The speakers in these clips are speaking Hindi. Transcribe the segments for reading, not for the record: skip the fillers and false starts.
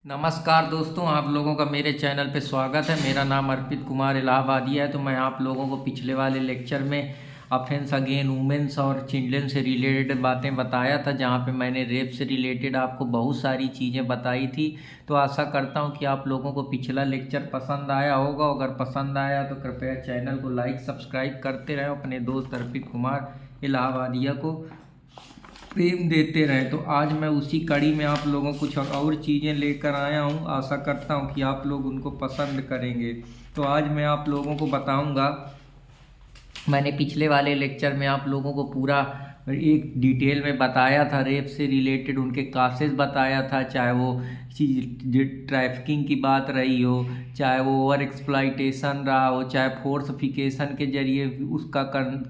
नमस्कार दोस्तों, आप लोगों का मेरे चैनल पे स्वागत है। मेरा नाम अर्पित कुमार इलाहाबादिया है। तो मैं आप लोगों को पिछले वाले लेक्चर में ऑफेंस अगेन वुमेन्स और चिल्ड्रन से रिलेटेड बातें बताया था, जहां पे मैंने रेप से रिलेटेड आपको बहुत सारी चीज़ें बताई थी। तो आशा करता हूं कि आप लोगों को पिछला लेक्चर पसंद आया होगा। अगर पसंद आया तो कृपया चैनल को लाइक सब्सक्राइब करते रहें, अपने दोस्त अर्पित कुमार इलाहाबादिया को प्रेम देते रहें। तो आज मैं उसी कड़ी में आप लोगों को कुछ और चीज़ें लेकर आया हूँ। आशा करता हूँ कि आप लोग उनको पसंद करेंगे। तो आज मैं आप लोगों को बताऊँगा, मैंने पिछले वाले लेक्चर में आप लोगों को पूरा एक डिटेल में बताया था, रेप से रिलेटेड उनके कासेस बताया था, चाहे वो ट्रैफिकिंग की बात रही हो, चाहे वो ओवर एक्सप्लॉइटेशन रहा हो, चाहे फोर्सफिकेशन के जरिए उसका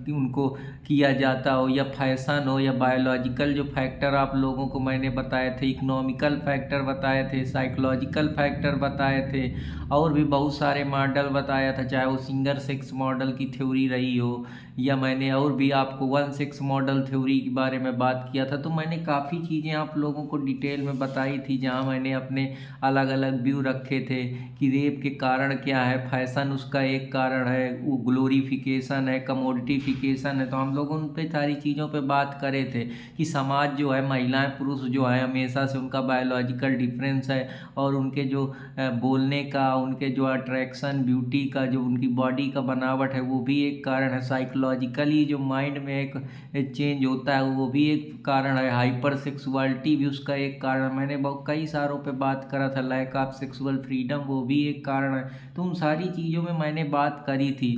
उनको किया जाता हो, या फैशन हो, या बायोलॉजिकल जो फैक्टर आप लोगों को मैंने बताए थे, इकोनॉमिकल फैक्टर बताए थे, साइकोलॉजिकल फैक्टर बताए थे, और भी बहुत सारे मॉडल बताया था, चाहे वो सिंगल सेक्स मॉडल की थ्योरी रही हो, या मैंने और भी आपको वन सेक्स मॉडल थ्योरी के बारे में बात किया था। तो मैंने काफ़ी चीज़ें आप लोगों को डिटेल में बताई थी, जहाँ मैंने अपने अलग अलग व्यू रखे थे कि रेप के कारण क्या है, फैशन उसका एक कारण है, वो ग्लोरीफिकेशन है, कमोडिटिफिकेशन है। तो हम लोग उन पे सारी चीज़ों पे बात करे थे कि समाज जो है, महिलाएं पुरुष जो है, हमेशा से उनका बायोलॉजिकल डिफरेंस है, और उनके जो बोलने का, उनके जो अट्रैक्शन, ब्यूटी का, जो उनकी बॉडी का बनावट है, वो भी एक कारण है। साइकोलॉजिकली जो माइंड में एक चेंज होता है, वो भी एक कारण है। हाइपर सेक्सुअलिटी भी उसका एक कारण, मैंने बहुत कई सारों पे बात करा था। लैक ऑफ सेक्सुअल फ्रीडम, वो भी एक कारण है। तो उन सारी चीज़ों में मैंने बात करी थी।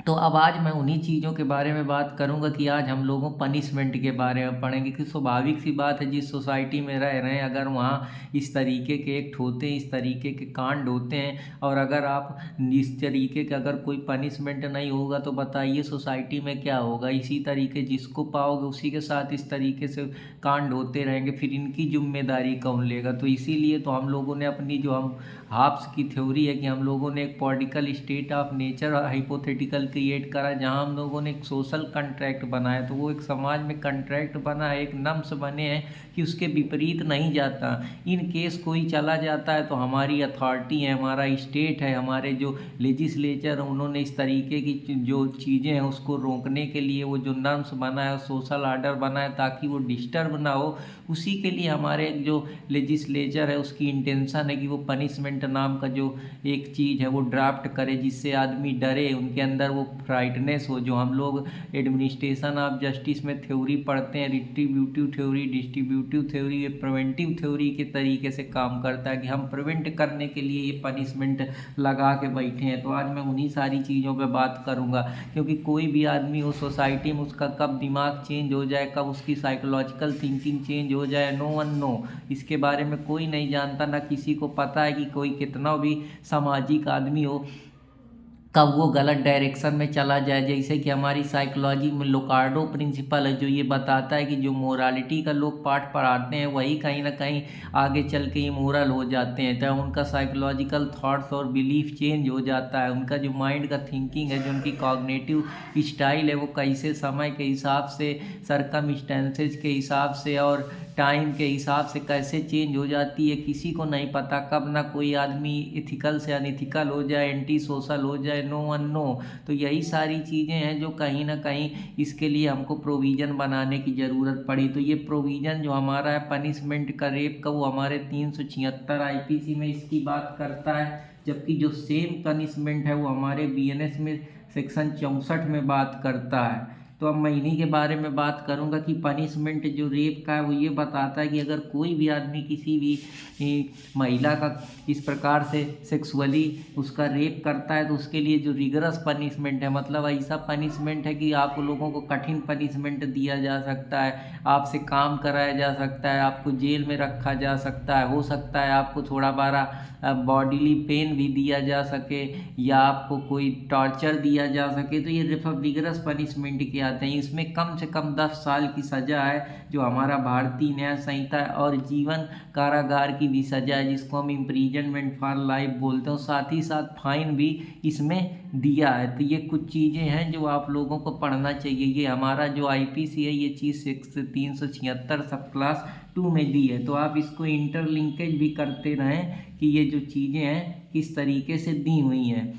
तो अब आज मैं उन्हीं चीज़ों के बारे में बात करूंगा कि आज हम लोगों पनिशमेंट के बारे में पढ़ेंगे कि स्वाभाविक सी बात है, जिस सोसाइटी में रह रहे हैं, अगर वहाँ इस तरीके के एक्ट होते हैं, इस तरीके के कांड होते हैं, और अगर आप इस तरीके का अगर कोई पनिशमेंट नहीं होगा, तो बताइए सोसाइटी में क्या होगा। इसी तरीके जिसको पाओगे उसी के साथ इस तरीके से कांड होते रहेंगे, फिर इनकी जिम्मेदारी कौन लेगा। तो इसीलिए तो हम लोगों ने अपनी जो हम हाब्स की थ्योरी है कि हम लोगों ने एक political state of nature hypothetical create करा, जहां हम लोगों ने एक सोशल कॉन्ट्रैक्ट बनाया। तो वो एक समाज में कॉन्ट्रैक्ट बना है, एक नम्स बने हैं कि उसके विपरीत नहीं जाता। इन केस कोई चला जाता है तो हमारी अथॉरिटी है, हमारा स्टेट है, हमारे जो लेजिस्लेचर है, उन्होंने इस तरीके की जो चीज़ें हैं उसको रोकने के लिए वो जो नम्स बना है, सोशल आर्डर बना है, ताकि वो डिस्टर्ब ना हो। उसी के लिए हमारे जो लेजिस्लेचर है उसकी इंटेंशन है कि वो पनिशमेंट नाम का जो एक चीज़ है वो ड्राफ्ट करे, जिससे आदमी डरे, उनके अंदर वो फ्राइटनेस हो। जो हम लोग एडमिनिस्ट्रेशन ऑफ जस्टिस में थ्योरी पढ़ते हैं, रिट्रीब्यूटिव थ्योरी, डिस्ट्रीब्यूटिव थ्योरी, ये प्रिवेंटिव थ्योरी के तरीके से काम करता है कि हम प्रिवेंट करने के लिए ये पनिशमेंट लगा के बैठे हैं। तो आज मैं उन्हीं सारी चीज़ों पे बात करूँगा, क्योंकि कोई भी आदमी हो सोसाइटी में, उसका कब दिमाग चेंज हो जाए, कब उसकी साइकोलॉजिकल थिंकिंग चेंज हो जाए, नो वन नो। इसके बारे में कोई नहीं जानता, ना किसी को पता है कि कोई कितना भी सामाजिक आदमी हो, कब वो गलत डायरेक्शन में चला जाए। जैसे कि हमारी साइकोलॉजी में लोकार्डो प्रिंसिपल है, जो ये बताता है कि जो मोरालिटी का लोग पाठ पढ़ाते हैं, वही कहीं ना कहीं आगे चल के इमोरल हो जाते हैं। तो उनका साइकोलॉजिकल थॉट्स और बिलीफ चेंज हो जाता है, उनका जो माइंड का थिंकिंग है, जो उनकी कॉग्निटिव स्टाइल है, वो कैसे समय के हिसाब से, सरकमस्टेंसेस के हिसाब से और टाइम के हिसाब से कैसे चेंज हो जाती है, किसी को नहीं पता। कब ना कोई आदमी इथिकल से अनइथिकल हो जाए, एंटी सोशल हो जाए, नो वन नो। तो यही सारी चीज़ें हैं जो कहीं ना कहीं इसके लिए हमको प्रोविज़न बनाने की ज़रूरत पड़ी। तो ये प्रोविज़न जो हमारा है पनिशमेंट का, रेप का, वो हमारे 376 आईपीसी में इसकी बात करता है, जबकि जो सेम पनिशमेंट है वो हमारे बीएनएस में सेक्शन 64 में बात करता है। तो अब मैं इन्हीं के बारे में बात करूंगा कि पनिशमेंट जो रेप का है वो ये बताता है कि अगर कोई भी आदमी किसी भी महिला का इस प्रकार से सेक्सुअली उसका रेप करता है, तो उसके लिए जो रिगरस पनिशमेंट है, मतलब ऐसा पनिशमेंट है कि आप लोगों को कठिन पनिशमेंट दिया जा सकता है, आपसे काम कराया जा सकता है, आपको जेल में रखा जा सकता है, हो सकता है आपको थोड़ा बारा बॉडीली पेन भी दिया जा सके, या आपको कोई टॉर्चर दिया जा सके। तो ये रिगरस पनिशमेंट के जाते हैं। इसमें कम से कम 10 साल की सज़ा है जो हमारा भारतीय न्याय संहिता है, और जीवन कारागार की भी सज़ा है जिसको हम इम्प्रीजनमेंट फॉर लाइफ बोलते हैं। साथ ही साथ फाइन भी इसमें दिया है। तो ये कुछ चीज़ें हैं जो आप लोगों को पढ़ना चाहिए। ये हमारा जो आईपीसी है ये चीज़ 376 सब क्लास 2 में दी है, तो आप इसको इंटरलिंकेज भी करते रहें कि ये जो चीज़ें हैं किस तरीके से दी हुई हैं।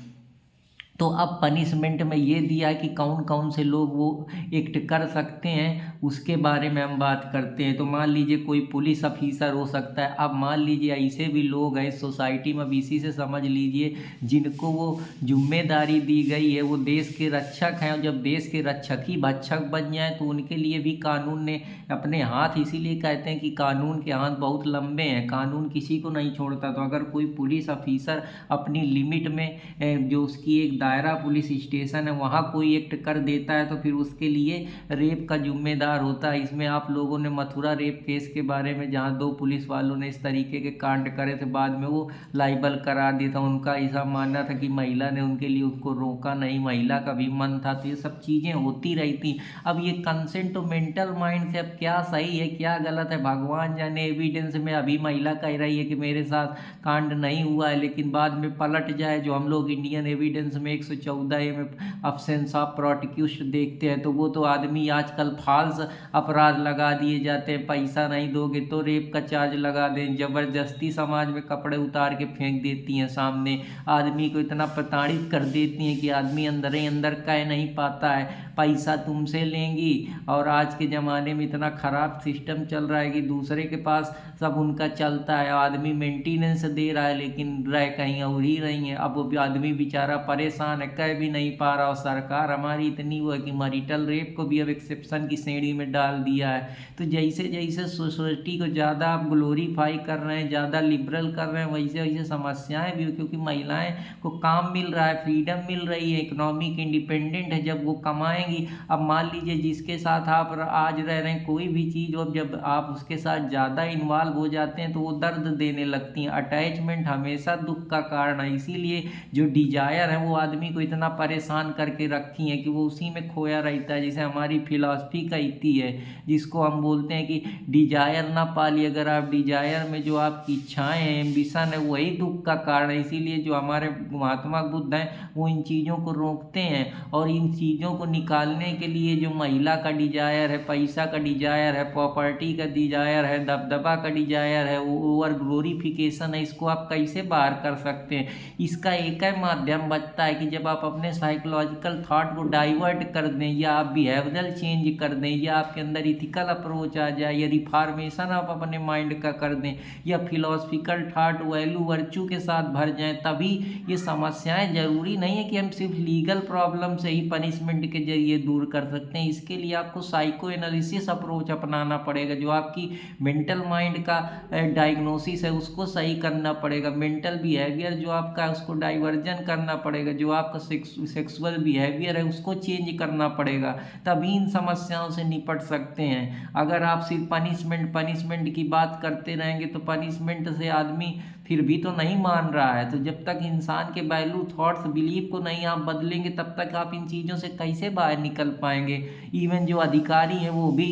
तो अब पनिशमेंट में ये दिया है कि कौन कौन से लोग वो एक्ट कर सकते हैं, उसके बारे में हम बात करते हैं। तो मान लीजिए कोई पुलिस ऑफिसर हो सकता है। अब मान लीजिए ऐसे भी लोग हैं सोसाइटी में, अब इसी से समझ लीजिए जिनको वो जिम्मेदारी दी गई है, वो देश के रक्षक हैं, और जब देश के रक्षक ही भक्षक बन जाए तो उनके लिए भी कानून ने अपने हाथ, इसीलिए कहते हैं कि कानून के हाथ बहुत लंबे हैं, कानून किसी को नहीं छोड़ता। तो अगर कोई पुलिस ऑफिसर अपनी लिमिट में जो उसकी एक दायरा पुलिस स्टेशन है वहाँ कोई एक्ट कर देता है तो फिर उसके लिए रेप का जिम्मेदार होता है। इसमें आप लोगों ने मथुरा रेप केस के बारे में, जहाँ 2 पुलिस वालों ने इस तरीके के कांड करे थे, बाद में वो लाइबल करार दिया था। उनका ऐसा मानना था कि महिला ने उनके लिए उसको रोका नहीं, महिला का भी मन था। तो ये सब चीज़ें होती रहती। अब ये कंसेंट तो मेंटल माइंड से अब क्या सही है क्या गलत है भगवान जाने। एविडेंस में अभी महिला कह रही है कि मेरे साथ कांड नहीं हुआ है, लेकिन बाद में पलट जाए, जो हम लोग इंडियन एविडेंस में 114 में अब्सेंस ऑफ प्रोसिक्यूशन देखते हैं, तो वो तो आदमी आजकल फाल्स अपराध लगा दिए जाते हैं। पैसा नहीं दोगे तो रेप का चार्ज लगा दें, ज़बरदस्ती समाज में कपड़े उतार के फेंक देती हैं सामने, आदमी को इतना प्रताड़ित कर देती हैं कि आदमी अंदर ही अंदर कह नहीं पाता है। पैसा तुमसे लेंगी, और आज के ज़माने में इतना ख़राब सिस्टम चल रहा है कि दूसरे के पास सब उनका चलता है। आदमी मेंटेनेंस दे रहा है लेकिन रह कहीं और ही रही है। अब वो आदमी बेचारा परेशान है, कह भी नहीं पा रहा, और सरकार हमारी इतनी वो है कि मैरिटल रेप को भी अब एक्सेप्शन की श्रेणी में डाल दिया है। तो जैसे जैसे सोसाइटी को ज़्यादा आप ग्लोरीफाई कर रहे हैं, ज़्यादा लिबरल कर रहे हैं, वैसे वैसे समस्याएं भी, क्योंकि महिलाएं को काम मिल रहा है, फ्रीडम मिल रही है, इकोनॉमिक इंडिपेंडेंट है, जब वो कमाएंगी। अब मान लीजिए जिसके साथ आप आज रह रहे हैं कोई भी चीज़, और जब आप उसके साथ ज़्यादा इन्वॉल्व हो जाते हैं तो वो दर्द देने लगती हैं। अटैचमेंट हमेशा दुख का कारण है, इसीलिए जो डिजायर है वो आदमी को इतना परेशान करके रखी है कि वो उसी में खोया रहता है। जैसे हमारी फिलॉसफी कहती है, जिसको हम बोलते हैं कि डिजायर ना पालिए। अगर आप डिजायर में जो आपकी इच्छाएं हैं, एम्बिशन है, वही दुख का कारण है। इसीलिए जो हमारे महात्मा बुद्ध हैं वो इन चीज़ों को रोकते हैं, और इन चीज़ों को निकालने के लिए जो महिला का डिजायर है, पैसा का डिजायर है, प्रॉपर्टी का डिजायर है, दबदबा का डिजायर है, ओवर ग्लोरिफिकेशन है, इसको आप कैसे बाहर कर सकते हैं। इसका एक ही माध्यम बचता है कि जब आप अपने साइकोलॉजिकल थॉट को डाइवर्ट कर दें, या आप बिहेवियरल चेंज कर दें, या आपके अंदर इथिकल अप्रोच आ जाए, या रिफॉर्मेशन आप अपने माइंड का कर दें, या फिलोसफिकल थॉट वैल्यू वर्चू के साथ भर जाएं, तभी ये समस्याएं। जरूरी नहीं है कि हम सिर्फ लीगल प्रॉब्लम से ही पनिशमेंट के जरिए दूर कर सकते हैं। इसके लिए आपको साइको एनालिसिस अप्रोच अपनाना पड़ेगा। जो आपकी मेंटल माइंड का डायग्नोसिस है उसको सही करना पड़ेगा, मेंटल बिहेवियर जो आपका है उसको डाइवर्जन करना पड़ेगा, जो आपका सेक्सुअल बिहेवियर है उसको चेंज करना पड़ेगा, तभी इन समस्याओं से निपट सकते हैं। अगर आप सिर्फ पनिशमेंट की बात करते रहेंगे तो पनिशमेंट से आदमी फिर भी तो नहीं मान रहा है। तो जब तक इंसान के वैल्यू थॉट्स बिलीफ को नहीं आप बदलेंगे तब तक आप इन चीज़ों से कैसे बाहर निकल पाएंगे। इवन जो अधिकारी हैं वो भी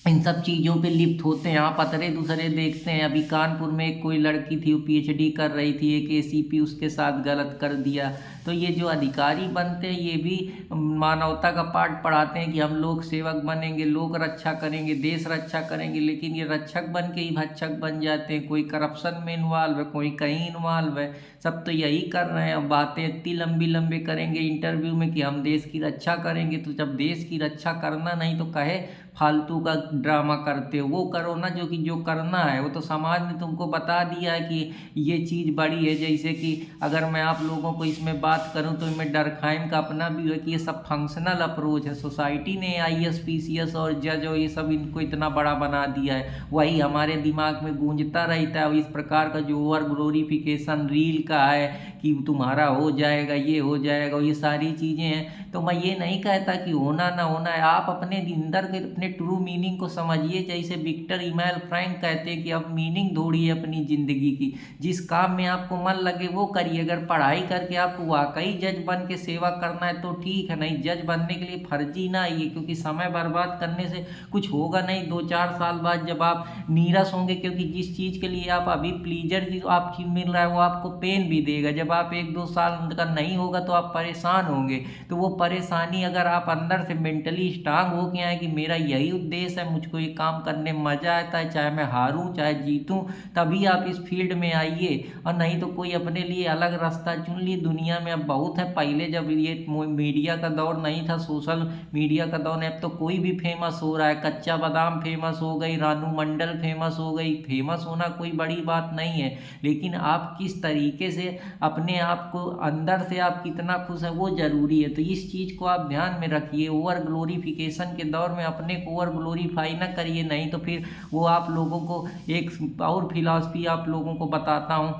इन सब चीज़ों पे लिप्त होते हैं। आप अतरे दूसरे देखते हैं, अभी कानपुर में एक कोई लड़की थी, वो पीएचडी कर रही थी, एक एसीपी उसके साथ गलत कर दिया। तो ये जो अधिकारी बनते हैं ये भी मानवता का पाठ पढ़ाते हैं कि हम लोग सेवक बनेंगे, लोक रक्षा करेंगे, देश रक्षा करेंगे, लेकिन ये रक्षक बन के ही भक्षक बन जाते हैं। कोई करप्शन में इन्वॉल्व है, कोई कहीं इन्वॉल्व है, सब तो यही कर रहे हैं। अब बातें इतनी लंबी लंबी करेंगे इंटरव्यू में कि हम देश की रक्षा करेंगे, तो जब देश की रक्षा करना नहीं तो कहे फालतू का ड्रामा करते हो। वो करो ना जो करना है, वो तो समाज ने तुमको बता दिया है कि ये चीज़ बड़ी है। जैसे कि अगर मैं आप लोगों को इसमें बात करूं तो इनमें डरखाइम का अपना भी है कि ये सब फंक्शनल अप्रोच है। सोसाइटी ने आईएएस पीसीएस और जज और ये सब इनको इतना बड़ा बना दिया है, वही हमारे दिमाग में गूंजता रहता है। इस प्रकार का जो ओवर ग्लोरिफिकेशन रील का है कि तुम्हारा हो जाएगा, ये हो जाएगा, ये सारी चीज़ें हैं। तो मैं ये नहीं कहता कि होना ना होना है, आप अपने अंदर के अपने ट्रू मीनिंग को समझिए। जैसे विक्टर इमैनुएल फ्रैंक कहते हैं कि अब मीनिंग ढूंढिए अपनी ज़िंदगी की, जिस काम में आपको मन लगे वो करिए। अगर पढ़ाई करके आपको वाकई जज बन के सेवा करना है तो ठीक है, नहीं जज बनने के लिए फर्जी ना आइए, क्योंकि समय बर्बाद करने से कुछ होगा नहीं। 2-4 साल बाद जब आप नीरस होंगे, क्योंकि जिस चीज़ के लिए आप अभी प्लीजर की आपकी मिल रहा है वो आपको पेन भी देगा। जब आप 1-2 साल का नहीं होगा तो आप परेशान होंगे, तो वो परेशानी अगर आप अंदर से मेंटली स्ट्रांग हो के आए कि मेरा यही उद्देश्य है, मुझको ये काम करने में मज़ा आता है, चाहे मैं हारूं चाहे जीतूं, तभी आप इस फील्ड में आइए। और नहीं तो कोई अपने लिए अलग रास्ता चुन लिए। दुनिया में अब बहुत है, पहले जब ये मीडिया का दौर नहीं था, सोशल मीडिया का दौर है, अब तो कोई भी फेमस हो रहा है। कच्चा बादाम फेमस हो गई, रानू मंडल फेमस हो गई। फेमस होना कोई बड़ी बात नहीं है, लेकिन आप किस तरीके से अपने आप को अंदर से आप कितना खुश है वो ज़रूरी है। तो इस चीज़ को आप ध्यान में रखिए। ओवर ग्लोरीफिकेशन के दौर में अपने को ओवर ग्लोरीफाई ना करिए, नहीं तो फिर वो आप लोगों को एक और फिलॉसफी आप लोगों को बताता हूँ।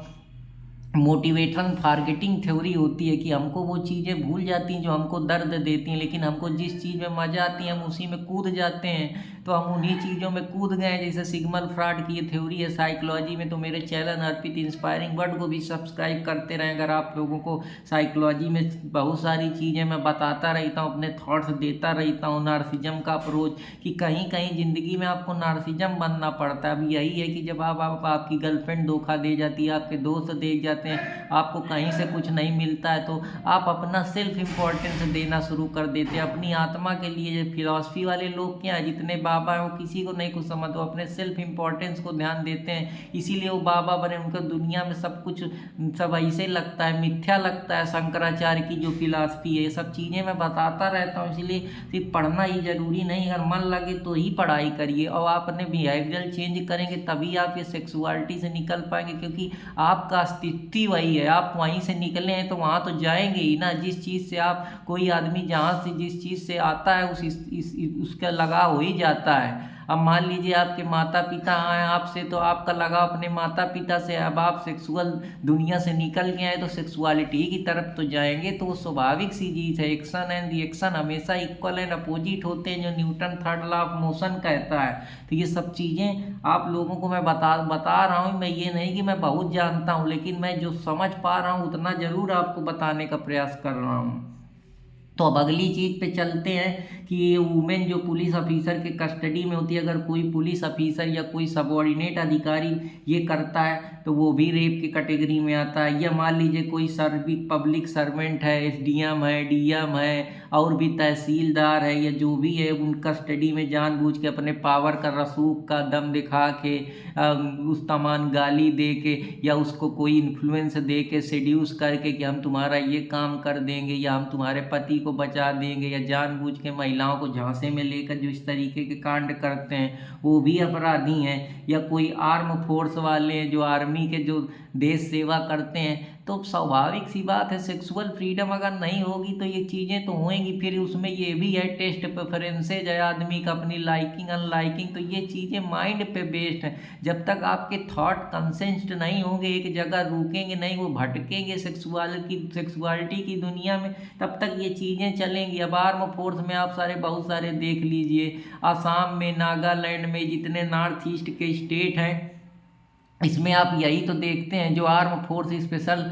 मोटिवेशन फारगेटिंग थ्योरी होती है कि हमको वो चीज़ें भूल जाती हैं जो हमको दर्द देती हैं, लेकिन हमको जिस चीज़ में मज़ा आती है हम उसी में कूद जाते हैं। तो हम उन्हीं चीज़ों में कूद गए, जैसे सिग्मंड फ्रॉइड की ये थ्योरी है साइकोलॉजी में। तो मेरे चैनल अर्पित इंस्पायरिंग वर्ड को भी सब्सक्राइब करते रहें। अगर आप लोगों को साइकोलॉजी में बहुत सारी चीज़ें मैं बताता रहता हूँ, अपने थॉट्स देता रहता हूँ, नार्सिज्म का अप्रोच, कि कहीं कहीं ज़िंदगी में आपको नार्सिज्म बनना पड़ता है। अब यही है कि जब आपकी गर्लफ्रेंड धोखा दे जाती है, आपके दोस्त दे जाते हैं, आपको कहीं से कुछ नहीं मिलता है, तो आप अपना सेल्फ इम्पोर्टेंस देना शुरू कर देते हैं अपनी आत्मा के लिए। फिलॉसफी वाले लोग क्या है, जितने बाबा हैं वो किसी को नहीं कुछ समझ, वो अपने सेल्फ इम्पोर्टेंस को ध्यान देते हैं, इसीलिए वो बाबा बने। उनको दुनिया में सब कुछ सब ऐसे लगता है, मिथ्या लगता है। शंकराचार्य की जो फिलॉसफी है, ये सब चीज़ें मैं बताता रहता हूँ, इसलिए सिर्फ पढ़ना ही जरूरी नहीं, अगर मन लगे तो ही पढ़ाई करिए। और आप अपने बिहेवियरल चेंज करेंगे तभी आप ये सेक्सुअलिटी से निकल पाएंगे, क्योंकि आपका अस्तित्व वही है। आप वहीं से निकले हैं तो वहाँ तो जाएंगे ही ना। जिस चीज़ से आप, कोई आदमी जहाँ से जिस चीज़ से आता है उसका लगाव हो ही जाता है। अब मान लीजिए आपके माता पिता आए आपसे, तो आपका लगाव अपने माता पिता से। अब आप सेक्सुअल दुनिया से निकल गए हैं तो सेक्सुअलिटी की तरफ तो जाएंगे, तो वो स्वाभाविक सी चीज़ है। एक्शन एंड रिएक्शन हमेशा इक्वल एंड अपोजिट होते हैं, जो Newton third law of motion कहता है। तो ये सब चीज़ें आप लोगों को मैं बता रहा हूँ। मैं ये नहीं कि मैं बहुत जानता हूँ, लेकिन मैं जो समझ पा रहा हूँ उतना ज़रूर आपको बताने का प्रयास कर रहा हूँ। तो अब अगली चीज़ पे चलते हैं कि ये वुमेन जो पुलिस ऑफिसर के कस्टडी में होती है, अगर कोई पुलिस ऑफिसर या कोई सबऑर्डिनेट अधिकारी ये करता है तो वो भी रेप की कैटेगरी में आता है। या मान लीजिए कोई पब्लिक सर्वेंट है, एसडीएम है, डीएम है, और भी तहसीलदार है, या जो भी है, उन कस्टडी में जानबूझ के अपने पावर का रसूख का दम दिखा के उस तमान गाली दे के, या उसको कोई इन्फ्लुएंस दे के सेड्यूस करके कि हम तुम्हारा ये काम कर देंगे, या हम तुम्हारे पति को बचा देंगे, या जानबूझ के महिलाओं को झांसे में लेकर जो इस तरीके के कांड करते हैं वो भी अपराधी हैं। या कोई आर्म फोर्स वाले जो आर्मी के जो देश सेवा करते हैं, तो स्वाभाविक सी बात है सेक्सुअल फ्रीडम अगर नहीं होगी तो ये चीज़ें तो होंगी। फिर उसमें ये भी है टेस्ट प्रेफरेंसेज है आदमी का, अपनी लाइकिंग अनलाइकिंग, तो ये चीज़ें माइंड पे बेस्ड हैं। जब तक आपके थॉट कंसेंस्ड नहीं होंगे, एक जगह रुकेंगे नहीं, वो भटकेंगे सेक्सुअलिटी की दुनिया में, तब तक ये चीज़ें चलेंगी। अब आर्म फोर्स में आप बहुत सारे देख लीजिए, असम में, नागालैंड में, जितने नॉर्थ ईस्ट के स्टेट हैं, इसमें आप यही तो देखते हैं। जो आर्म फोर्स स्पेशल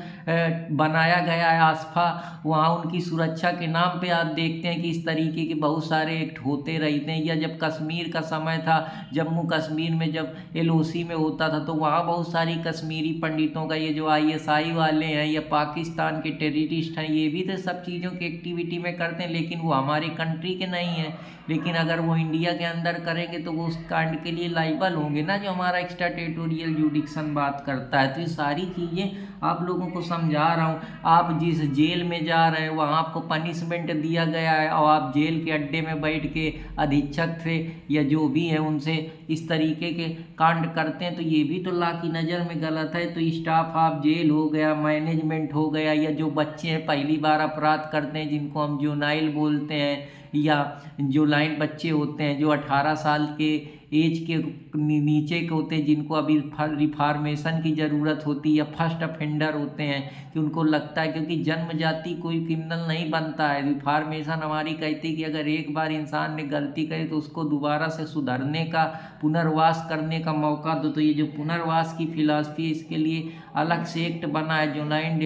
बनाया गया है आसफा, वहाँ उनकी सुरक्षा के नाम पे आप देखते हैं कि इस तरीके के बहुत सारे एक्ट होते रहते हैं। या जब कश्मीर का समय था, जम्मू कश्मीर में जब एलओसी में होता था, तो वहाँ बहुत सारी कश्मीरी पंडितों का, ये जो आईएसआई वाले हैं या पाकिस्तान के टेररिस्ट हैं, ये भी तो सब चीज़ों की एक्टिविटी में करते हैं, लेकिन वो हमारी कंट्री के नहीं हैं। लेकिन अगर वो इंडिया के अंदर करेंगे तो वो उस कांड के लिए लाइबल होंगे ना, जो हमारा एक्स्ट्रा टेरिटोरियल जुडिक्शन बात करता है। तो ये सारी चीज़ें आप लोगों को समझा रहा हूँ। आप जिस जेल में जा रहे हैं वहाँ आपको पनिशमेंट दिया गया है, और आप जेल के अड्डे में बैठ के अधीक्षक से या जो भी है उनसे इस तरीके के कांड करते हैं, तो ये भी तो लॉ की नज़र में गलत है। तो स्टाफ ऑफ जेल हो गया, मैनेजमेंट हो गया, या जो बच्चे हैं पहली बार अपराध करते हैं जिनको हम जुनाइल बोलते हैं, या जो लाइन बच्चे होते हैं जो 18 साल के एज के नीचे के होते हैं, जिनको अभी रिफॉर्मेशन की ज़रूरत होती है, या फर्स्ट अफेंडर होते हैं कि उनको लगता है, क्योंकि जन्मजाति कोई क्रिमिनल नहीं बनता है। रिफॉर्मेशन हमारी कहती है कि अगर एक बार इंसान ने गलती करी तो उसको दोबारा से सुधरने का, पुनर्वास करने का मौका दो। तो ये जो पुनर्वास की फिलॉसफी, इसके लिए अलग से एक्ट बना है। जुलाइन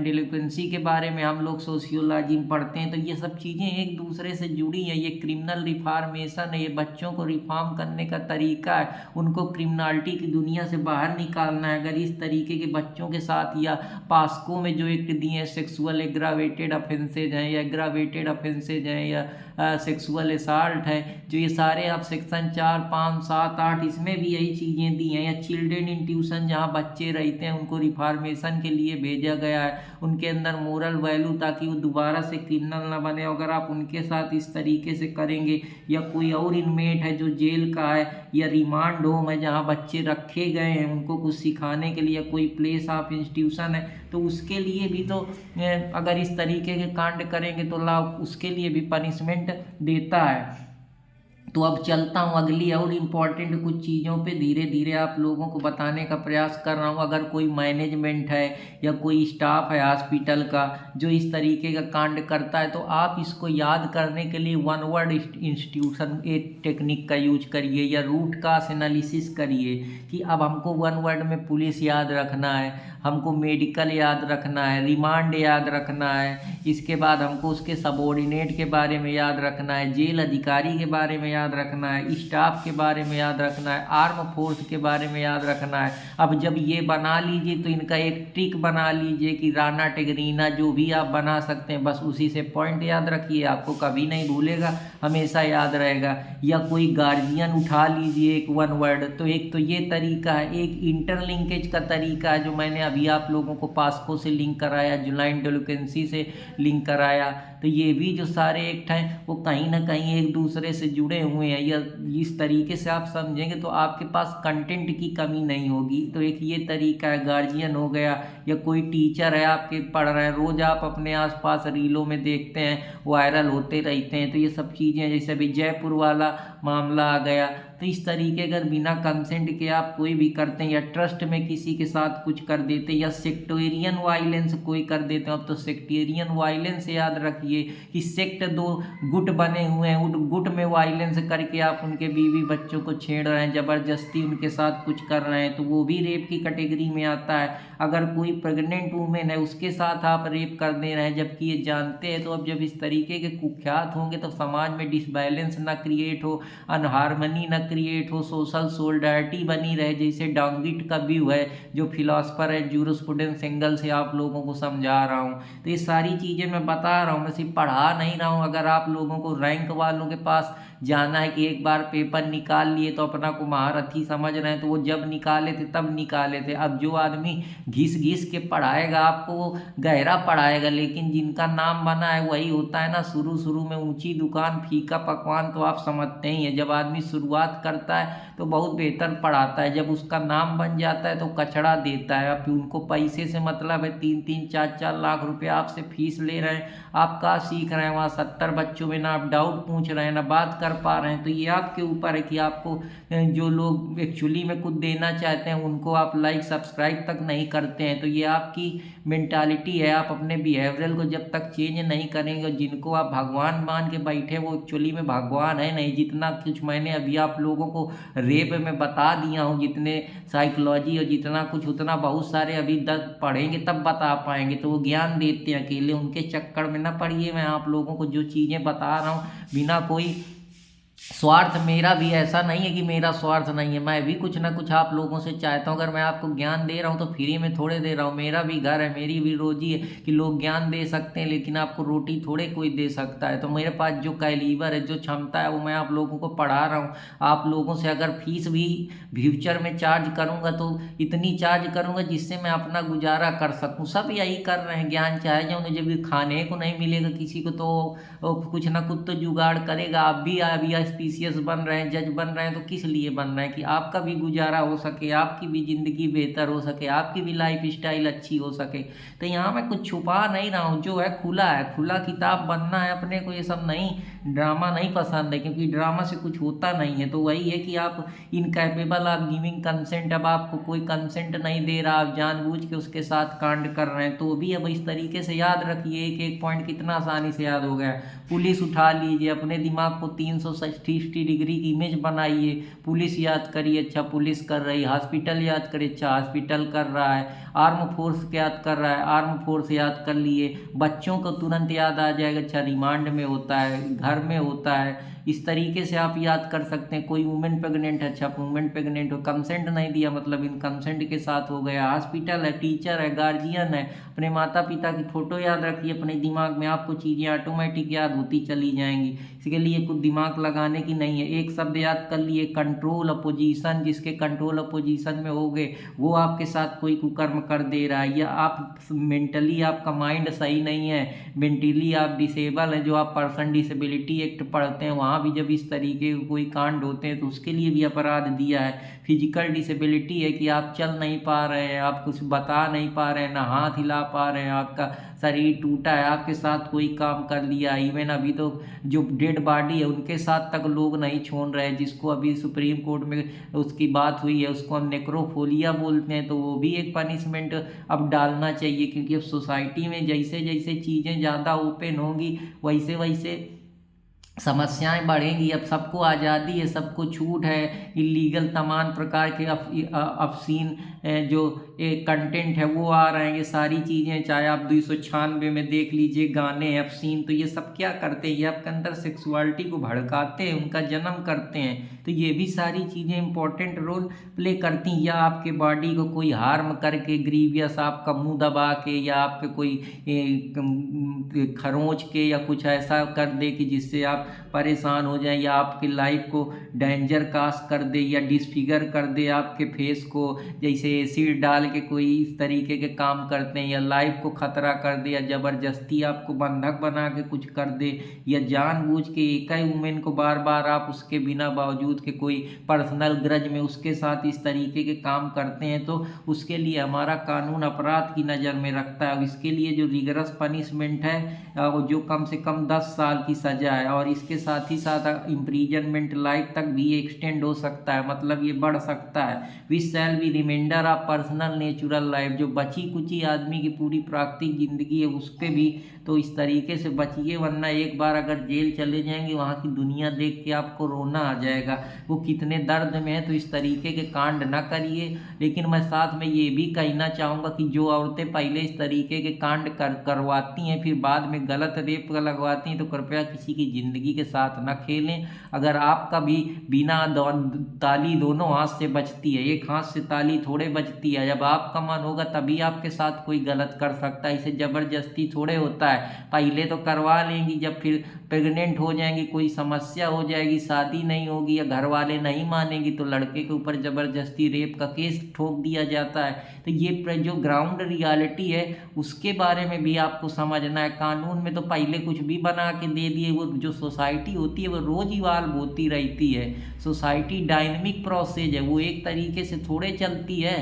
डेलिक्वेंसी के बारे में हम लोग सोशियोलॉजी में पढ़ते हैं। तो ये सब चीज़ें एक दूसरे से जुड़ी हैं। ये क्रिमिनल रिफॉर्मेशन है, ये बच्चों को रिफॉर्म करने का तरीका है, उनको क्रिमिनलिटी की दुनिया से बाहर निकालना है। अगर इस तरीके के बच्चों के साथ, या पास्को में जो एक्ट दिए हैं, सेक्सुअल एग्रावेटेड ऑफेंसेज हैं, या एग्रावेटेड ऑफेंसेज हैं, या सेक्सुअल असाल्ट है, जो ये सारे आप सेक्शन 4, 5, 7, 8 इसमें भी यही चीज़ें दी हैं। या चिल्ड्रेन इन ट्यूशन, जहाँ बच्चे रहते हैं उनको रिफॉर्मेशन के लिए भेजा गया है, उनके अंदर मोरल वैल्यू, ताकि वो दोबारा से क्रिमिनल ना बने। अगर आप उनके साथ इस तरीके से करेंगे, या कोई और इनमेट है जो जेल का है, या रिमांड होम है जहाँ बच्चे रखे गए हैं उनको कुछ सिखाने के लिए, कोई प्लेस ऑफ इंस्टीट्यूशन है, तो उसके लिए भी तो अगर इस तरीके के कांड करेंगे तो लॉ उसके लिए भी पनिशमेंट देता है। तो अब चलता हूँ अगली और इम्पॉर्टेंट कुछ चीज़ों पे धीरे धीरे आप लोगों को बताने का प्रयास कर रहा हूँ। अगर कोई मैनेजमेंट है या कोई स्टाफ है हॉस्पिटल का जो इस तरीके का कांड करता है, तो आप इसको याद करने के लिए वन वर्ड इंस्टीट्यूशन एक टेक्निक का यूज करिए, या रूट काज एनालिसिस करिए कि अब हमको वन वर्ड में पुलिस याद रखना है, हमको मेडिकल याद रखना है, रिमांड याद रखना है, इसके बाद हमको उसके सबॉर्डिनेट के बारे में याद रखना है, जेल अधिकारी के बारे में याद रखना है, स्टाफ के बारे में याद रखना है, आर्म फोर्स के बारे में याद रखना है। अब जब ये बना लीजिए तो इनका एक ट्रिक बना लीजिए कि राणा टेगरीना, जो भी आप बना सकते हैं, बस उसी से पॉइंट याद रखिए, आपको कभी नहीं भूलेगा, हमेशा याद रहेगा। या कोई गार्जियन उठा लीजिए एक वन वर्ड, तो एक तो ये तरीका है। एक इंटरलिंकेज का तरीका है जो मैंने अभी आप लोगों को पास्को से लिंक कराया, जुलाइन डेलिक्वेंसी से लिंक कराया। तो ये भी जो सारे एक्ट हैं वो कहीं ना कहीं एक दूसरे से जुड़े हुए हैं, या इस तरीके से आप समझेंगे तो आपके पास कंटेंट की कमी नहीं होगी। तो एक ये तरीका है, गार्जियन हो गया, या कोई टीचर है आपके पढ़ रहे हैं, रोज़ आप अपने आसपास रीलों में देखते हैं वायरल होते रहते हैं, तो ये सब चीज़ें, जैसे अभी जयपुर वाला मामला आ गया, तो इस तरीके अगर बिना कंसेंट के आप कोई भी करते हैं, या ट्रस्ट में किसी के साथ कुछ कर देते हैं, या सेक्टेरियन वायलेंस कोई कर देते हैं, अब तो सेक्टेरियन वायलेंस याद रखिए कि सेक्ट 2 गुट बने हुए हैं, उन गुट में वायलेंस करके आप उनके बीवी बच्चों को छेड़ रहे हैं, ज़बरदस्ती उनके साथ कुछ कर रहे हैं, तो वो भी रेप की कैटेगरी में आता है। अगर कोई प्रेग्नेंट वूमेन है उसके साथ आप रेप कर दे रहे हैं जबकि ये जानते हैं, तो अब जब इस तरीके के कुख्यात होंगे तो समाज में डिसबैलेंस ना क्रिएट हो, अनहार्मनी ना क्रिएट हो, सोशल सोलिडारिटी बनी रहे, जैसे डांगिट का व्यू है जो फिलोसफर है, जूरिस्प्रूडेंस एंगल से आप लोगों को समझा रहा हूँ। तो ये सारी चीज़ें मैं बता रहा हूँ, मैं सिर्फ पढ़ा नहीं रहा हूँ। अगर आप लोगों को रैंक वालों के पास जाना है कि एक बार पेपर निकाल लिए तो अपना को महारथी समझ रहे हैं, तो वो जब निकाले थे तब निकाले थे। अब जो आदमी घिस घिस के पढ़ाएगा आपको वो गहरा पढ़ाएगा, लेकिन जिनका नाम बना है वही होता है ना, शुरू शुरू में ऊंची दुकान फीका पकवान, तो आप समझते ही हैं। जब आदमी शुरुआत करता है तो बहुत बेहतर पढ़ाता है, जब उसका नाम बन जाता है तो कचड़ा देता है। अब उनको पैसे से मतलब है, 3-3, 4-4 लाख रुपए आपसे फीस ले रहे हैं, आप क्या सीख रहे हैं वहाँ 70 बच्चों में, ना आप डाउट पूछ रहे हैं ना बात कर पा रहे हैं। तो ये आपके ऊपर है कि आपको जो लोग एक्चुअली में कुछ देना चाहते हैं उनको आप लाइक सब्सक्राइब तक नहीं करते हैं। तो ये आपकी मेंटालिटी है, आप अपने बिहेवियरल को जब तक चेंज नहीं करेंगे, जिनको आप भगवान मान के बैठे वो एक्चुअली में भगवान है नहीं। जितना कुछ मैंने अभी आप लोगों को रेप में बता दिया हूँ, जितने साइकोलॉजी और जितना कुछ, उतना बहुत सारे अभी पढ़ेंगे तब बता पाएंगे। तो वो ज्ञान देते हैं, अकेले उनके चक्कर में ना पड़िए। मैं आप लोगों को जो चीज़ें बता रहा हूँ बिना कोई स्वार्थ, मेरा भी ऐसा नहीं है कि मेरा स्वार्थ नहीं है, मैं भी कुछ ना कुछ आप लोगों से चाहता हूँ। अगर मैं आपको ज्ञान दे रहा हूँ तो फ्री में थोड़े दे रहा हूँ, मेरा भी घर है, मेरी भी रोजी है कि लोग ज्ञान दे सकते हैं, लेकिन आपको रोटी थोड़े कोई दे सकता है। तो मेरे पास जो कैलिबर है, जो क्षमता है, वो मैं आप लोगों को पढ़ा रहा हूँ। आप लोगों से अगर फीस भी फ्यूचर में चार्ज करूँगा तो इतनी चार्ज करूँगा जिससे मैं अपना गुजारा कर सकूँ। सब यही कर रहे हैं, ज्ञान चाहे जो उन्हें जब खाने को नहीं मिलेगा किसी को तो कुछ ना कुछ तो जुगाड़ करेगा। आप भी अभी स्पीशियस बन रहे हैं, जज बन रहे हैं, तो किस लिए बन रहे हैं कि आपका भी गुजारा हो सके, आपकी भी ज़िंदगी बेहतर हो सके, आपकी भी लाइफ स्टाइल अच्छी हो सके। तो यहाँ मैं कुछ छुपा नहीं रहा हूँ, जो है खुला है, खुला किताब बनना है अपने को, ये सब नहीं ड्रामा नहीं पसंद है, क्योंकि ड्रामा से कुछ होता नहीं है। तो वही है कि आप इनकैपेबल ऑफ गिविंग कंसेंट, अब आपको कोई कंसेंट नहीं दे रहा, आप जानबूझ के उसके साथ कांड कर रहे हैं, तो भी अब इस तरीके से याद रखिए, एक एक पॉइंट कितना आसानी से याद हो गया। पुलिस उठा लीजिए, अपने दिमाग को 360 डिग्री की इमेज बनाइए, पुलिस याद करिए, अच्छा पुलिस कर रही, हॉस्पिटल याद करिए, अच्छा हॉस्पिटल कर रहा है, आर्म फोर्स याद कर रहा है, आर्म फोर्स याद कर लिए, बच्चों को तुरंत याद आ जाएगा, अच्छा रिमांड में होता है, घर में होता है। इस तरीके से आप याद कर सकते हैं। कोई वुमेन प्रेग्नेंट है, अच्छा वुमेन प्रेग्नेंट हो, कंसेंट नहीं दिया मतलब इन कंसेंट के साथ हो गया। हॉस्पिटल है, टीचर है, गार्जियन है, अपने माता पिता की फ़ोटो याद रखिए अपने दिमाग में, आपको चीज़ें ऑटोमेटिक याद होती चली जाएंगी। इसके लिए कुछ दिमाग लगाने की नहीं है। एक शब्द याद कर लिए, कंट्रोल अपोजिशन, जिसके कंट्रोल अपोजिशन में हो गए वो आपके साथ कोई कुकर्म कर दे रहा है, या आप मेंटली आपका माइंड सही नहीं है, मेंटली आप डिसेबल हैं, जो आप पर्सन डिसेबिलिटी एक्ट पढ़ते हैं वहाँ भी जब इस तरीके के कोई कांड होते हैं तो उसके लिए भी अपराध दिया है। फिजिकल डिसेबिलिटी है कि आप चल नहीं पा रहे हैं, आप कुछ बता नहीं पा रहे हैं, ना हाथ हिला पा रहे हैं, आपका शरीर टूटा है, आपके साथ कोई काम कर लिया, इवन अभी तो जो डेड बॉडी है उनके साथ तक लोग नहीं छोड़ रहे हैं, जिसको अभी सुप्रीम कोर्ट में उसकी बात हुई है, उसको हम नेक्रोफोलिया बोलते हैं, तो वो भी एक पनिशमेंट अब डालना चाहिए। क्योंकि अब सोसाइटी में जैसे जैसे चीज़ें ज़्यादा ओपन होंगी वैसे वैसे समस्याएं बढ़ेंगी। अब सबको आज़ादी है, सबको छूट है, इलीगल तमाम प्रकार के अफसीन जो कंटेंट है वो आ रहे हैं, ये सारी चीज़ें, चाहे आप 296 में देख लीजिए गाने अफसीन, तो ये सब क्या करते हैं, ये आपके अंदर सेक्सुअलिटी को भड़काते हैं, उनका जन्म करते हैं। तो ये भी सारी चीज़ें इंपॉर्टेंट रोल प्ले करती हैं। या आपके बॉडी को कोई हार्म करके, ग्रीवियस आपका मुंह दबा के, या आपके कोई खरोंच के या कुछ ऐसा कर दे कि जिससे आप परेशान हो जाएं, या आपकी लाइफ को डेंजर कास्ट कर दे, या डिसफिगर कर दे आपके फेस को, जैसे एसिड डाल के कोई इस तरीके के काम करते हैं, या लाइफ को खतरा कर दे, या ज़बरदस्ती आपको बंधक बना के कुछ कर दे, या जानबूझ के एक ही वुमेन को बार बार आप उसके बिना बावजूद के कोई पर्सनल ग्रज में उसके साथ इस तरीके के काम करते हैं, तो उसके लिए हमारा कानून अपराध की नज़र में रखता है। इसके लिए जो रिगरस पनिशमेंट है वो जो कम से कम 10 साल की सज़ा है, और इसके साथ ही साथ इम्प्रीजनमेंट लाइफ तक भी एक्सटेंड हो सकता है, मतलब ये बढ़ सकता है। Which shall be reminder of personal natural life, जो बची कुची आदमी की पूरी प्राकृतिक जिंदगी है उसके भी, तो इस तरीके से बचिए, वरना एक बार अगर जेल चले जाएंगे वहाँ की दुनिया देख के आपको रोना आ जाएगा, वो कितने दर्द में है। तो इस तरीके के कांड ना करिए। लेकिन मैं साथ में ये भी कहना चाहूँगा कि जो औरतें पहले इस तरीके के कांड करवाती हैं, फिर बाद में गलत रेप लगवाती हैं, तो कृपया किसी की ज़िंदगी के साथ न खेलें। अगर आपका भी बिना ताली दोनों हाथ से बजती है, एक हाथ से ताली थोड़े बजती है, जब आपका मन होगा तभी आपके साथ कोई गलत कर सकता है, इसे ज़बरदस्ती थोड़े होता है। पहले तो करवा लेंगी, जब फिर प्रेग्नेंट हो जाएंगी, कोई समस्या हो जाएगी, शादी नहीं होगी, या घर वाले नहीं मानेंगी, तो लड़के के ऊपर ज़बरदस्ती रेप का केस ठोक दिया जाता है। तो ये जो ग्राउंड रियलिटी है उसके बारे में भी आपको समझना है। कानून में तो पहले कुछ भी बना के दे दिए, वो जो सोसाइटी होती है वो रोज इवाल्व होती रहती है। सोसाइटी डायनेमिक प्रोसेस है, वो एक तरीके से थोड़े चलती है।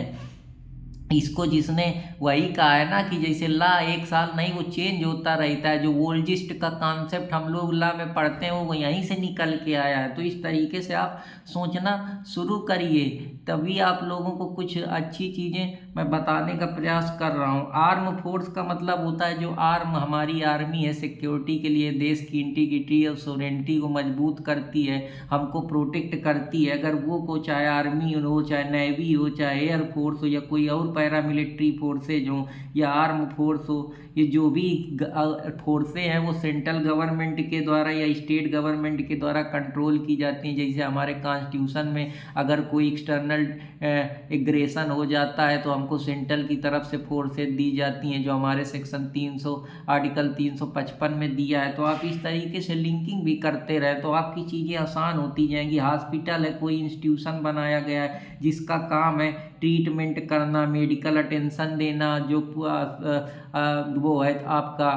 इसको जिसने वही कहा है ना कि जैसे ला एक साल नहीं, वो चेंज होता रहता है। जो वोल्जिस्ट का कॉन्सेप्ट हम लोग ला में पढ़ते हैं वो यहीं से निकल के आया है। तो इस तरीके से आप सोचना शुरू करिए, तभी आप लोगों को कुछ अच्छी चीज़ें मैं बताने का प्रयास कर रहा हूँ। आर्म फोर्स का मतलब होता है जो आर्म हमारी आर्मी है, सिक्योरिटी के लिए देश की इंटीग्रिटी और सोवरेनिटी को मजबूत करती है, हमको प्रोटेक्ट करती है। अगर वो को चाहे आर्मी हो, चाहे नेवी हो, चाहे एयरफोर्स हो, या कोई और पैरामिलिट्री फोर्सेज हो, या आर्म फोर्स हो, ये जो भी फोर्सें हैं वो सेंट्रल गवर्नमेंट के द्वारा या स्टेट गवर्नमेंट के द्वारा कंट्रोल की जाती हैं। जैसे हमारे कॉन्स्टिट्यूशन में अगर कोई एक्सटर्नल एग्रेशन हो जाता है तो हमको सेंट्रल की तरफ से फोर्सेज दी जाती हैं, जो हमारे सेक्शन 300 आर्टिकल 355 में दिया है। तो आप इस तरीके से लिंकिंग भी करते रहे तो आपकी चीज़ें आसान होती जाएंगी। हॉस्पिटल है, कोई इंस्टीट्यूशन बनाया गया है जिसका काम है ट्रीटमेंट करना, मेडिकल अटेंशन देना, जो वो है आपका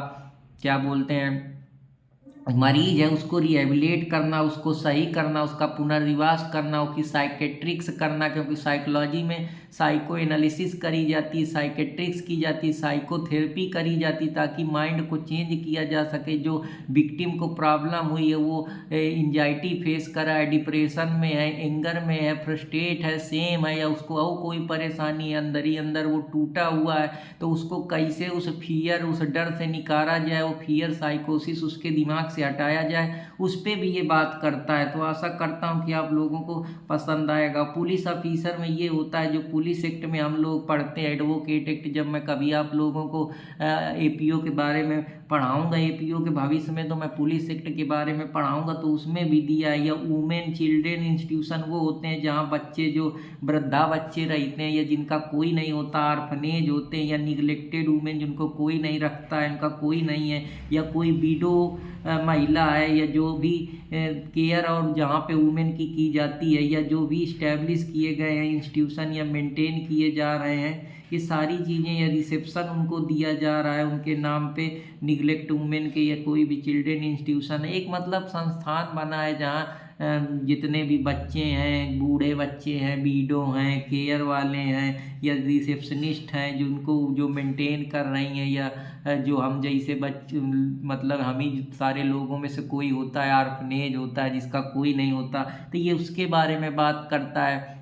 क्या बोलते हैं मरीज है उसको रिहेबिलिटेट करना, उसको सही करना, उसका पुनर्विवास करना, उसकी साइकेट्रिक्स करना, क्योंकि साइकोलॉजी में साइको एनालिसिस करी जाती है, साइकेट्रिक्स की जाती है, साइकोथेरेपी करी जाती, ताकि माइंड को चेंज किया जा सके। जो विक्टिम को प्रॉब्लम हुई है, वो एंजाइटी फेस करा है, डिप्रेशन में है, एंगर में है, फ्रस्ट्रेट है, सेम है, या उसको और कोई परेशानी है, अंदर ही अंदर वो टूटा हुआ है, तो उसको कैसे उस फियर, उस डर से निकाला जाए, वो फियर साइकोसिस उसके दिमाग से हटाया जाए, उस पर भी ये बात करता है। तो आशा करता हूँ कि आप लोगों को पसंद आएगा। पुलिस ऑफिसर में ये होता है, जो पुलिस एक्ट में हम लोग पढ़ते हैं, एडवोकेट एक्ट, जब मैं कभी आप लोगों को एपीओ के बारे में पढ़ाऊंगा, एपीओ के भविष्य में, तो मैं पुलिस एक्ट के बारे में पढ़ाऊंगा, तो उसमें भी दिया है। या वुमेन चिल्ड्रेन इंस्टीट्यूशन वो होते हैं जहाँ बच्चे, जो वृद्धा बच्चे रहते हैं, या जिनका कोई नहीं होता, आर्फनेज होते हैं, या निगलेक्टेड वुमेन जिनको कोई नहीं रखता है, उनका कोई नहीं है, या कोई विडो महिला है, या जो भी केयर और जहाँ पे वुमेन की जाती है, या जो भी इस्टेब्लिश किए गए हैं इंस्टीट्यूशन या मेंटेन किए जा रहे हैं, ये सारी चीज़ें, या रिसेप्शन उनको दिया जा रहा है उनके नाम पे, निगलेक्ट वुमेन के, या कोई भी चिल्ड्रेन इंस्टीट्यूशन है, एक मतलब संस्थान बना है जहाँ जितने भी बच्चे हैं, बूढ़े बच्चे हैं, बीडो हैं, केयर वाले हैं, या रिसेप्शनिस्ट हैं, जिनको जो मेंटेन कर रही हैं, या जो हम जैसे बच्चे, मतलब हम ही सारे लोगों में से कोई होता है, आर्फनेज होता है जिसका कोई नहीं होता, तो ये उसके बारे में बात करता है।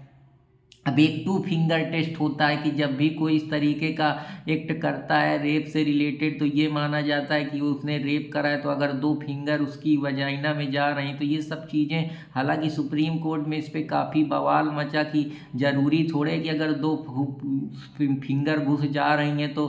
अब एक 2 फिंगर टेस्ट होता है कि जब भी कोई इस तरीके का एक्ट करता है रेप से रिलेटेड, तो ये माना जाता है कि उसने रेप करा है, तो अगर 2 फिंगर उसकी वजाइना में जा रही, तो ये सब चीज़ें, हालांकि सुप्रीम कोर्ट में इस पर काफ़ी बवाल मचा कि ज़रूरी थोड़े कि अगर 2 फिंगर घुस जा रही हैं तो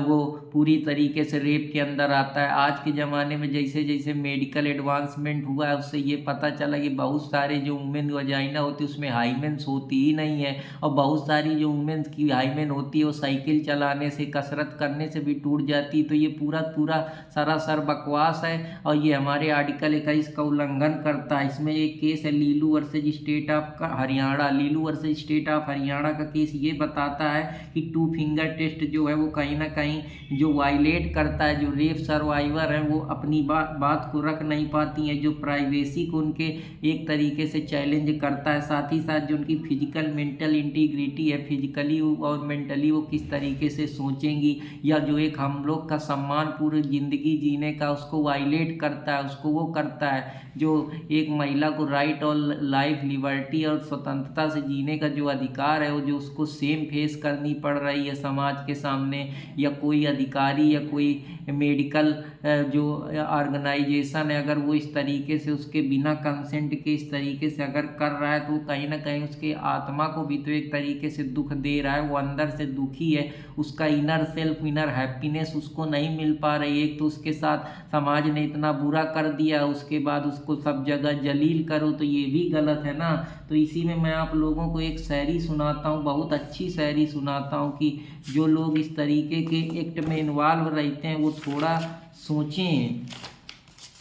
वो पूरी तरीके से रेप के अंदर आता है। आज के ज़माने में जैसे जैसे मेडिकल एडवांसमेंट हुआ है, उससे ये पता चला कि बहुत सारे जो वुमेन वजाइना होती है उसमें हाइमेंस होती ही नहीं है, और बहुत सारी जो वुमेन्स की हाइमेन होती है वो साइकिल चलाने से, कसरत करने से भी टूट जाती। तो ये पूरा पूरा सरासर बकवास है, और ये हमारे आर्टिकल 21 का उल्लंघन करता है। इसमें एक केस है Leelu versus state of Haryana, Leelu versus state of Haryana का केस ये बताता है कि 2 फिंगर टेस्ट जो है वो कहीं ना कहीं जो वायलेट करता है, जो रेप सर्वाइवर है वो अपनी बात को रख नहीं पाती हैं, जो प्राइवेसी को उनके एक तरीके से चैलेंज करता है, साथ ही साथ जो उनकी फिजिकल मेंटल इंटीग्रिटी है, फिजिकली और मेंटली वो किस तरीके से सोचेंगी, या जो एक हम लोग का सम्मान पूरी ज़िंदगी जीने का उसको वायलेट करता है, उसको वो करता है। जो एक महिला को राइट और लाइफ, लिबर्टी और स्वतंत्रता से जीने का जो अधिकार है, वो जो उसको सेम फेस करनी पड़ रही है समाज के सामने, या कोई अधिकारी या कोई मेडिकल जो ऑर्गेनाइजेशन है, अगर वो इस तरीके से उसके बिना कंसेंट के इस तरीके से अगर कर रहा है, तो कहीं ना कहीं उसके आत्मा को भी तो एक तरीके से दुख दे रहा है, वो अंदर से दुखी है, उसका इनर सेल्फ, इनर हैप्पीनेस उसको नहीं मिल पा रही। एक तो उसके साथ समाज ने इतना बुरा कर दिया, उसके बाद उसको सब जगह जलील करो, तो ये भी गलत है ना। तो इसी में मैं आप लोगों को एक शायरी सुनाता हूँ, बहुत अच्छी शायरी सुनाता हूँ कि जो लोग इस तरीके के एक्ट में इन्वॉल्व रहते हैं वो थोड़ा सोचें,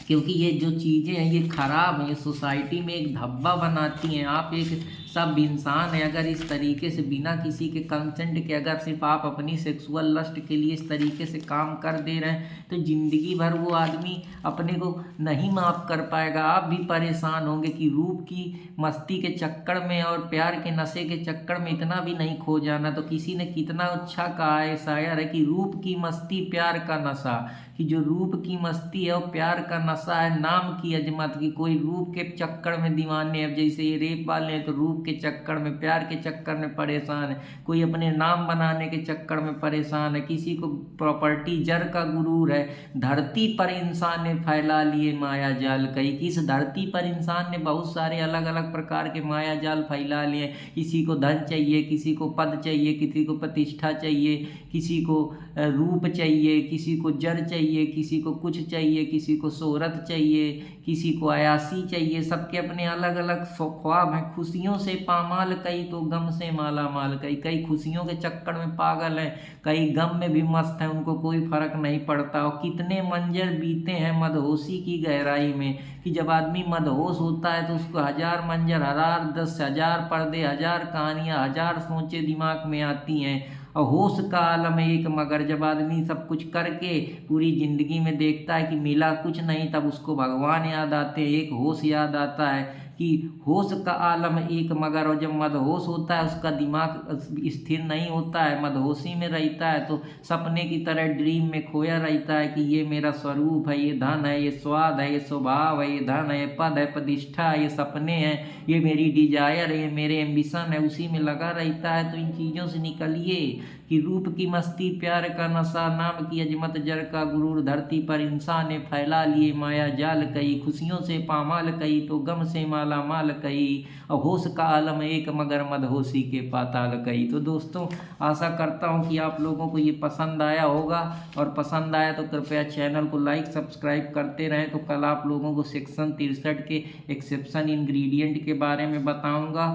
क्योंकि ये जो चीज़ें हैं ये ख़राब हैं, ये सोसाइटी में एक धब्बा बनाती हैं। आप एक सब इंसान है, अगर इस तरीके से बिना किसी के कंसेंट के अगर सिर्फ आप अपनी सेक्सुअल लस्ट के लिए इस तरीके से काम कर दे रहे हैं, तो ज़िंदगी भर वो आदमी अपने को नहीं माफ़ कर पाएगा। आप भी परेशान होंगे कि रूप की मस्ती के चक्कर में और प्यार के नशे के चक्कर में इतना भी नहीं खो जाना। तो किसी ने कितना अच्छा कहा है शायर है कि रूप की मस्ती प्यार का नशा, कि जो रूप की मस्ती है और प्यार का नशा है, नाम की अजमत की कोई रूप के चक्कर में दीवाने हैं, जैसे ये रेप वाले हैं तो रूप के चक्कर में, प्यार के चक्कर में परेशान है, कोई अपने नाम बनाने के चक्कर में परेशान है, किसी को प्रॉपर्टी जर का गुरूर है। धरती पर इंसान ने फैला लिए माया जाल कई, कि इस धरती पर इंसान ने बहुत सारे अलग अलग प्रकार के माया जाल फैला लिए। किसी को धन चाहिए, किसी को पद चाहिए, किसी को प्रतिष्ठा चाहिए, किसी को रूप चाहिए, किसी को जर चाहिए, किसी को कुछ चाहिए, किसी को शोहरत चाहिए, किसी को अयासी चाहिए। सबके अपने अलग अलग ख्वाब हैं, खुशियों से से पामाल कई तो गम से माला माल कई। कई खुशियों के चक्कर में पागल हैं, कई गम में भी मस्त हैं, उनको कोई फर्क नहीं पड़ता। और कितने मंजर बीते हैं मदहोशी की गहराई में, कि जब आदमी मदहोश होता है तो उसको हजार मंजर, हजार 10,000 पर्दे, हजार कहानियाँ, हजार सोचें दिमाग में आती हैं। और होश का आलम एक मगर, जब आदमी सब कुछ करके पूरी ज़िंदगी में देखता है कि मिला कुछ नहीं, तब उसको भगवान याद आते हैं, एक होश याद आता है कि होश का आलम एक मगर। और जब मदहोश होता है उसका दिमाग स्थिर नहीं होता है, मदहोशी में रहता है, तो सपने की तरह ड्रीम में खोया रहता है कि ये मेरा स्वरूप है, ये धन है, ये स्वाद है, ये स्वभाव है, ये धन है, ये पद है, प्रतिष्ठा है, ये सपने हैं, ये मेरी डिजायर है, ये मेरे एम्बिशन है, उसी में लगा रहता है। तो इन चीज़ों से निकलिए कि रूप की मस्ती, प्यार का नशा, नाम की अजमत, जर का गुरूर, धरती पर इंसान ने फैला लिए माया जाल कई। खुशियों से पामाल कई तो गम से माला माल कई। और होश का आलम एक मगर मदहोशी के पाताल कई। तो दोस्तों, आशा करता हूँ कि आप लोगों को ये पसंद आया होगा, और पसंद आया तो कृपया चैनल को लाइक सब्सक्राइब करते रहें। तो कल आप लोगों को सेक्शन 63 के एक्सेप्शन इंग्रेडिएंट के बारे में बताऊँगा।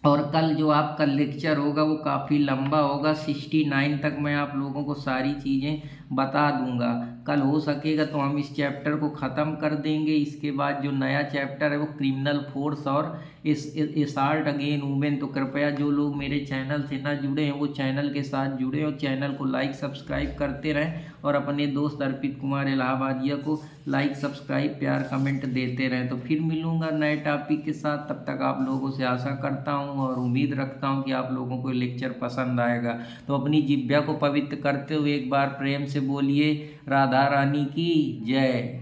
और कल जो आपका लेक्चर होगा वो काफ़ी लंबा होगा, 69 तक मैं आप लोगों को सारी चीज़ें बता दूंगा। कल हो सकेगा तो हम इस चैप्टर को ख़त्म कर देंगे। इसके बाद जो नया चैप्टर है वो क्रिमिनल फोर्स और असॉल्ट अगेन वुमेन। तो कृपया जो लोग मेरे चैनल से ना जुड़े हैं वो चैनल के साथ जुड़े, और चैनल को लाइक सब्सक्राइब करते रहें, और अपने दोस्त अर्पित कुमार इलाहाबादिया को लाइक सब्सक्राइब प्यार कमेंट देते रहें। तो फिर मिलूँगा नए टॉपिक के साथ, तब तक आप लोगों से आशा करता हूँ और उम्मीद रखता हूँ कि आप लोगों को लेक्चर पसंद आएगा। तो अपनी जिह्वा को पवित्र करते हुए एक बार प्रेम से बोलिए राधा रानी की जय।